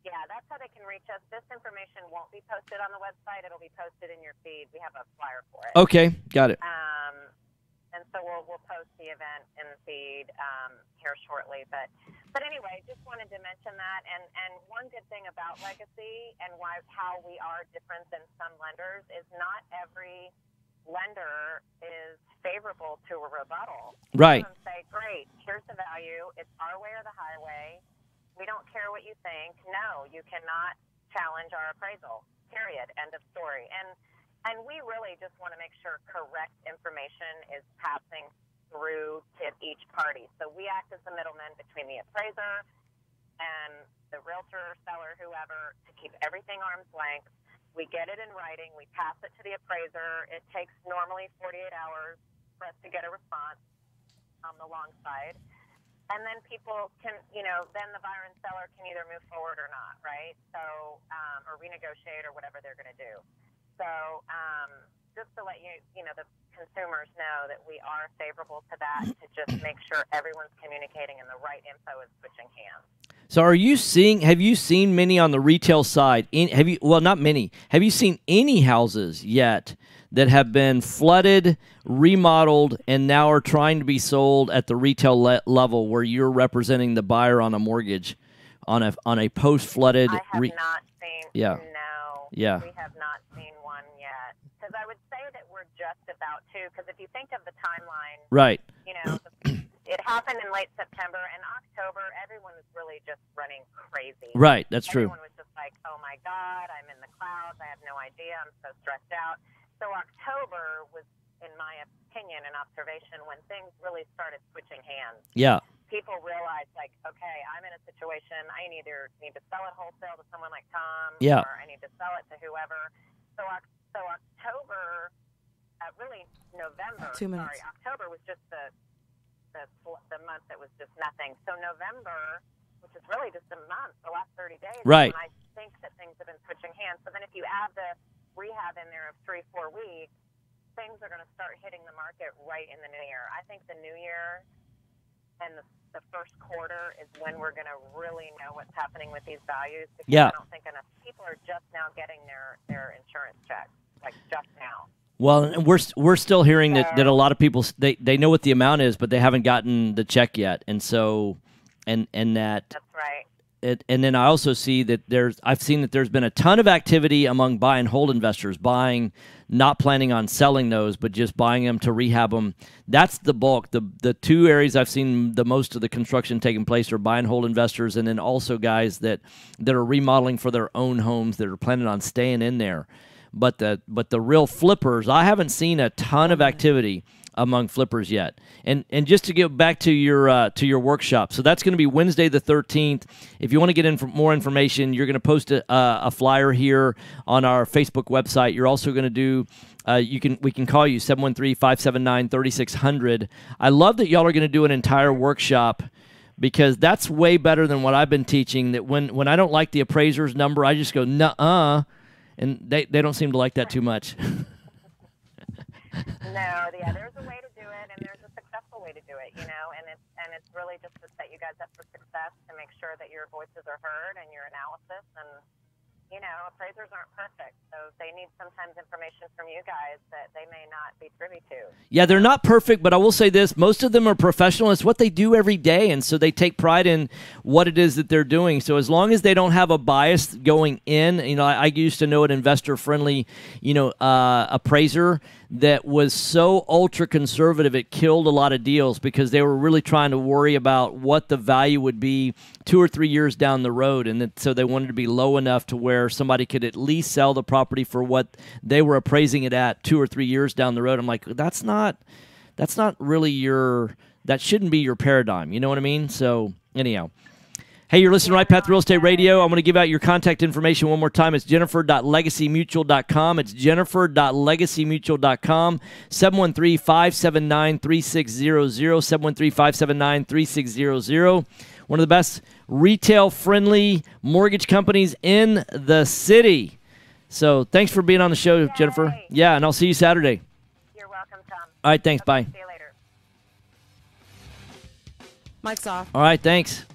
Yeah, that's how they can reach us. This information won't be posted on the website. It'll be posted in your feed. We have a flyer for it. Okay, got it. And so we'll post the event in the feed here shortly. But anyway, just wanted to mention that. And one good thing about Legacy and how we are different than some lenders is not every lender is favorable to a rebuttal. Right. Some say, great, here's the value. It's our way or the highway. We don't care what you think. No, you cannot challenge our appraisal, period, end of story. And we really just want to make sure correct information is passing through to each party. So we act as the middleman between the appraiser and the realtor, seller, whoever, to keep everything arm's length. We get it in writing. We pass it to the appraiser. It takes normally 48 hours for us to get a response on the long side. And then people can, then the buyer and seller can either move forward or not, right? So, or renegotiate or whatever they're going to do. So just to let the consumers know that we are favorable to that, to just make sure everyone's communicating and the right info is switching hands. So have you seen many on the retail side? Not many. Have you seen any houses yet that have been flooded, remodeled, and now are trying to be sold at the retail level where you're representing the buyer on a mortgage on a post-flooded? I have not seen. Yeah. No. Yeah. We have not seen one yet. Because I would say that we're just about to. Because if you think of the timeline, right. It happened in late September and October. Everyone was really just running crazy. Right. That's true. Everyone was just like, "Oh my God, I'm in the clouds. I have no idea. I'm so stressed out." So October was, in my opinion and observation, when things really started switching hands. Yeah. People realized, like, okay, I'm in a situation. I either need to sell it wholesale to someone like Tom, yeah, or I need to sell it to whoever. So October, really November. 2 minutes. Sorry, October was just the month that was just nothing. So November, which is really just a month, the last 30 days, right. when I think that things have been switching hands. So then if you add the rehab in there of 3-4 weeks, things are going to start hitting the market right in the new year. I think the new year and the first quarter is when we're going to really know what's happening with these values. Because I don't think enough people are just now getting their insurance checks, like just now. Well, and we're still hearing that a lot of people they know what the amount is, but they haven't gotten the check yet, and so and that. That's right. And then I also see that I've seen that there's been a ton of activity among buy and hold investors, not planning on selling those, but just buying them to rehab them. That's the bulk. The two areas I've seen the most of the construction taking place are buy and hold investors, and then also guys that are remodeling for their own homes that are planning on staying in there. But the real flippers, I haven't seen a ton of activity. among flippers yet. And just to get back to your workshop, so that's going to be Wednesday the 13th. If you want to get more information, you're going to post a flyer here on our Facebook website. You're also going to do we can call you 713-579-3600. I love that y'all are going to do an entire workshop, because that's way better than what I've been teaching, that when I don't like the appraiser's number, I just go nuh-uh, and they don't seem to like that too much. No, yeah, there's a way to do it, and there's a successful way to do it, and it's really just to set you guys up for success, to make sure that your voices are heard and your analysis, and appraisers aren't perfect, so they need sometimes information from you guys that they may not be privy to. Yeah, they're not perfect, but I will say this: most of them are professional. It's what they do every day, and so they take pride in what it is that they're doing. So as long as they don't have a bias going in, I used to know an investor-friendly, appraiser that was so ultra-conservative it killed a lot of deals, because they were really trying to worry about what the value would be 2 or 3 years down the road, and so they wanted to be low enough to where somebody could at least sell the property for what they were appraising it at 2 or 3 years down the road. I'm like, that's not really that shouldn't be your paradigm. You know what I mean? So anyhow. Hey, you're listening to Right Path Real Estate Radio. I'm going to give out your contact information one more time. It's jennifer.legacymutual.com. It's jennifer.legacymutual.com. 713-579-3600. 713-579-3600. One of the best retail-friendly mortgage companies in the city. So thanks for being on the show, Jennifer. Yeah, and I'll see you Saturday. You're welcome, Tom. All right, thanks. Bye. See you later. Mic's off. All right, thanks.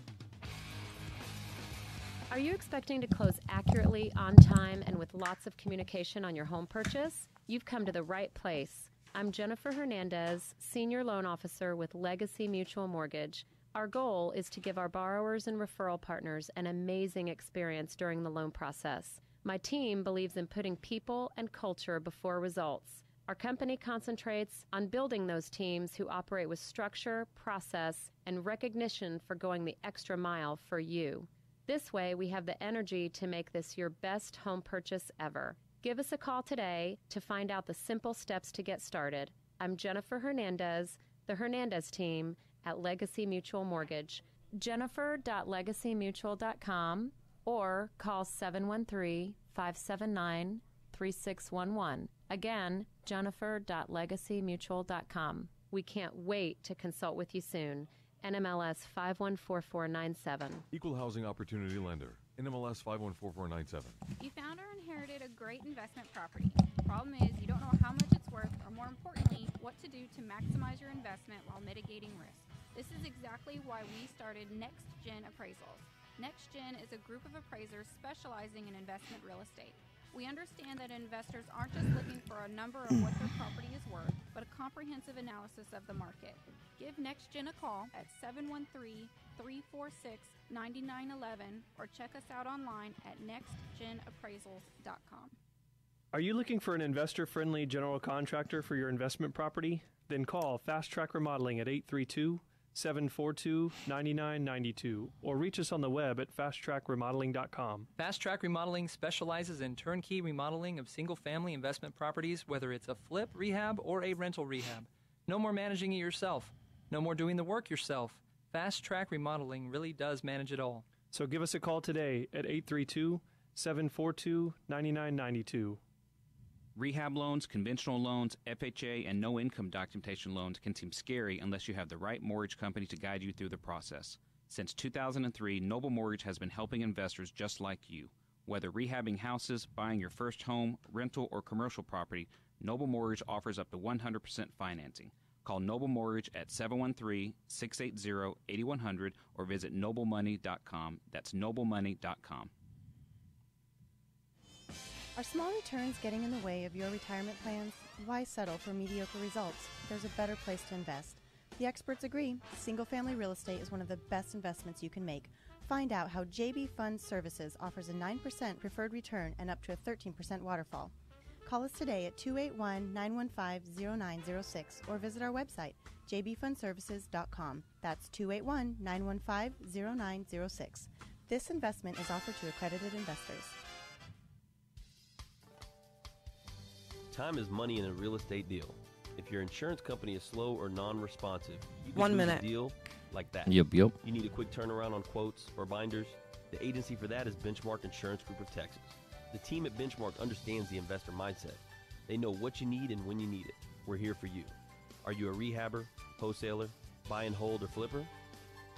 Are you expecting to close accurately, on time, and with lots of communication on your home purchase? You've come to the right place. I'm Jennifer Hernandez, Senior Loan Officer with Legacy Mutual Mortgage. Our goal is to give our borrowers and referral partners an amazing experience during the loan process. My team believes in putting people and culture before results. Our company concentrates on building those teams who operate with structure, process, and recognition for going the extra mile for you. This way, we have the energy to make this your best home purchase ever. Give us a call today to find out the simple steps to get started. I'm Jennifer Hernandez, the Hernandez team at Legacy Mutual Mortgage. Jennifer.legacymutual.com or call 713-579-3611. Again, Jennifer.legacymutual.com. We can't wait to consult with you soon. NMLS 514497. Equal Housing Opportunity Lender. NMLS 514497. You found or inherited a great investment property. Problem is, you don't know how much it's worth, or more importantly, what to do to maximize your investment while mitigating risk. This is exactly why we started Next Gen Appraisals. Next Gen is a group of appraisers specializing in investment real estate. We understand that investors aren't just looking for a number of what their property is worth, but a comprehensive analysis of the market. Give Next Gen a call at 713-346-9911 or check us out online at nextgenappraisals.com. Are you looking for an investor-friendly general contractor for your investment property? Then call Fast Track Remodeling at 832-742-9992 or reach us on the web at fasttrackremodeling.com. Fast Track Remodeling specializes in turnkey remodeling of single-family investment properties, whether it's a flip, rehab, or a rental rehab. No more managing it yourself. No more doing the work yourself. Fast Track Remodeling really does manage it all. So give us a call today at 832-742-9992. Rehab loans, conventional loans, FHA, and no-income documentation loans can seem scary unless you have the right mortgage company to guide you through the process. Since 2003, Noble Mortgage has been helping investors just like you. Whether rehabbing houses, buying your first home, rental, or commercial property, Noble Mortgage offers up to 100% financing. Call Noble Mortgage at 713-680-8100 or visit noblemoney.com. That's noblemoney.com. Are small returns getting in the way of your retirement plans? Why settle for mediocre results? There's a better place to invest. The experts agree, single-family real estate is one of the best investments you can make. Find out how JB Fund Services offers a 9% preferred return and up to a 13% waterfall. Call us today at 281-915-0906 or visit our website, jbfundservices.com. That's 281-915-0906. This investment is offered to accredited investors. Time is money in a real estate deal. If your insurance company is slow or non-responsive, you could 1 lose minute. a deal like that. Yep. You need a quick turnaround on quotes or binders? The agency for that is Benchmark Insurance Group of Texas. The team at Benchmark understands the investor mindset. They know what you need and when you need it. We're here for you. Are you a rehabber, wholesaler, buy and hold, or flipper?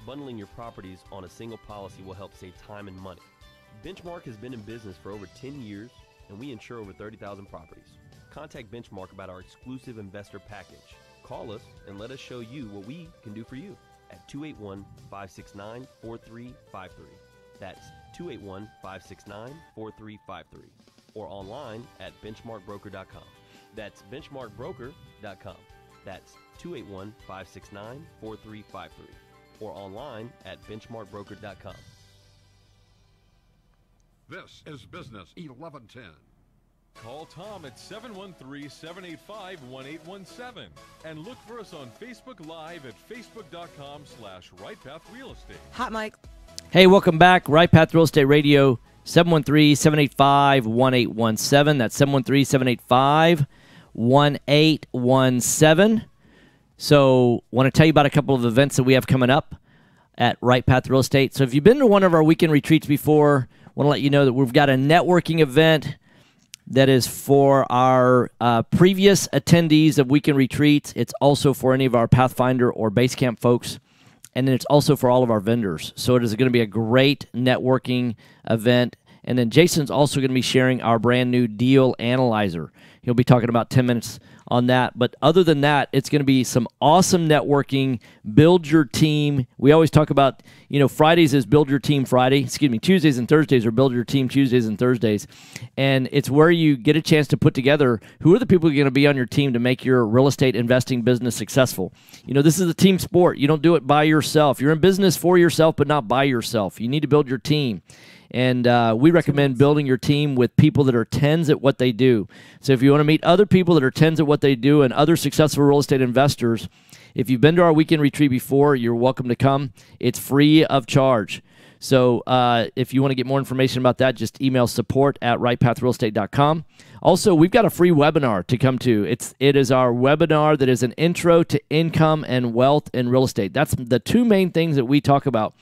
Bundling your properties on a single policy will help save time and money. Benchmark has been in business for over 10 years, and we insure over 30,000 properties. Contact Benchmark about our exclusive investor package. Call us and let us show you what we can do for you at 281-569-4353. That's 281-569-4353. Or online at benchmarkbroker.com. That's benchmarkbroker.com. That's 281-569-4353. Or online at benchmarkbroker.com. This is Business 1110. Call Tom at 713-785-1817 and look for us on Facebook Live at facebook.com/RightPathRealEstate. Hot mic. Hey, welcome back. Right Path Real Estate Radio, 713-785-1817. That's 713-785-1817. So want to tell you about a couple of events that we have coming up at Right Path Real Estate. So if you've been to one of our weekend retreats before, want to let you know that we've got a networking event that is for our previous attendees of weekend retreats. It's also for any of our Pathfinder or Basecamp folks. And then it's also for all of our vendors. So it is going to be a great networking event. And then Jason's also going to be sharing our brand new deal analyzer. He'll be talking about 10 minutes on that. But other than that, it's going to be some awesome networking. Build your team. We always talk about, Fridays is Build Your Team Friday. Tuesdays and Thursdays are Build Your Team Tuesdays and Thursdays. And it's where you get a chance to put together who are the people who are going to be on your team to make your real estate investing business successful. This is a team sport. You don't do it by yourself. You're in business for yourself, but not by yourself. You need to build your team. And we recommend building your team with people that are 10s at what they do. So if you want to meet other people that are 10s at what they do and other successful real estate investors, if you've been to our weekend retreat before, you're welcome to come. It's free of charge. So if you want to get more information about that, just email support@rightpathrealestate.com. Also, we've got a free webinar to come to. It is our webinar that is an intro to income and wealth in real estate. That's the two main things that we talk about.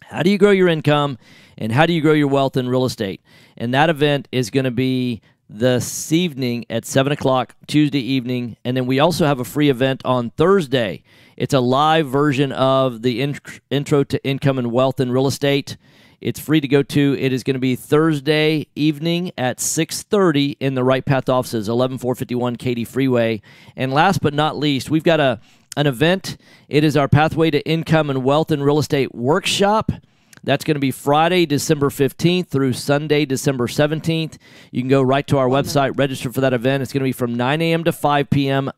How do you grow your income, and how do you grow your wealth in real estate? And that event is going to be this evening at 7 o'clock, Tuesday evening. And then we also have a free event on Thursday. It's a live version of the Intro to Income and Wealth in Real Estate. It's free to go to. It is going to be Thursday evening at 6:30 in the Right Path offices, 11451 Katy Freeway. And last but not least, we've got an event. It is our Pathway to Income and Wealth in Real Estate workshop. That's going to be Friday, December 15th through Sunday, December 17th. You can go right to our website, register for that event. It's going to be from 9 a.m. to 5 p.m.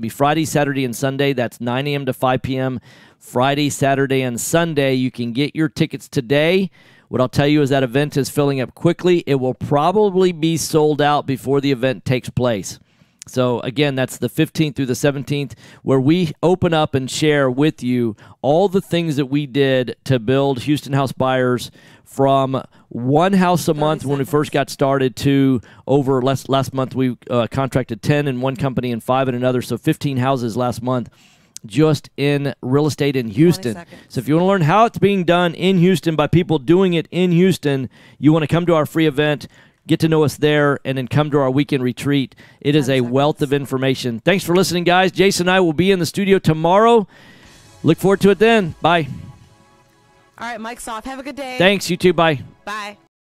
Friday, Saturday, and Sunday. That's 9 a.m. to 5 p.m. Friday, Saturday, and Sunday. You can get your tickets today. What I'll tell you is that event is filling up quickly. It will probably be sold out before the event takes place. So, again, that's the 15th through the 17th, where we open up and share with you all the things that we did to build Houston House Buyers from one house a month when we first got started to over last month we contracted 10 in one company and 5 in another, so 15 houses last month just in real estate in Houston. So if you want to learn how it's being done in Houston by people doing it in Houston, you want to come to our free event. Get to know us there, and then come to our weekend retreat. It is a wealth of information. Thanks for listening, guys. Jason and I will be in the studio tomorrow. Look forward to it then. Bye. All right, mic's off. Have a good day. Thanks. You too. Bye. Bye.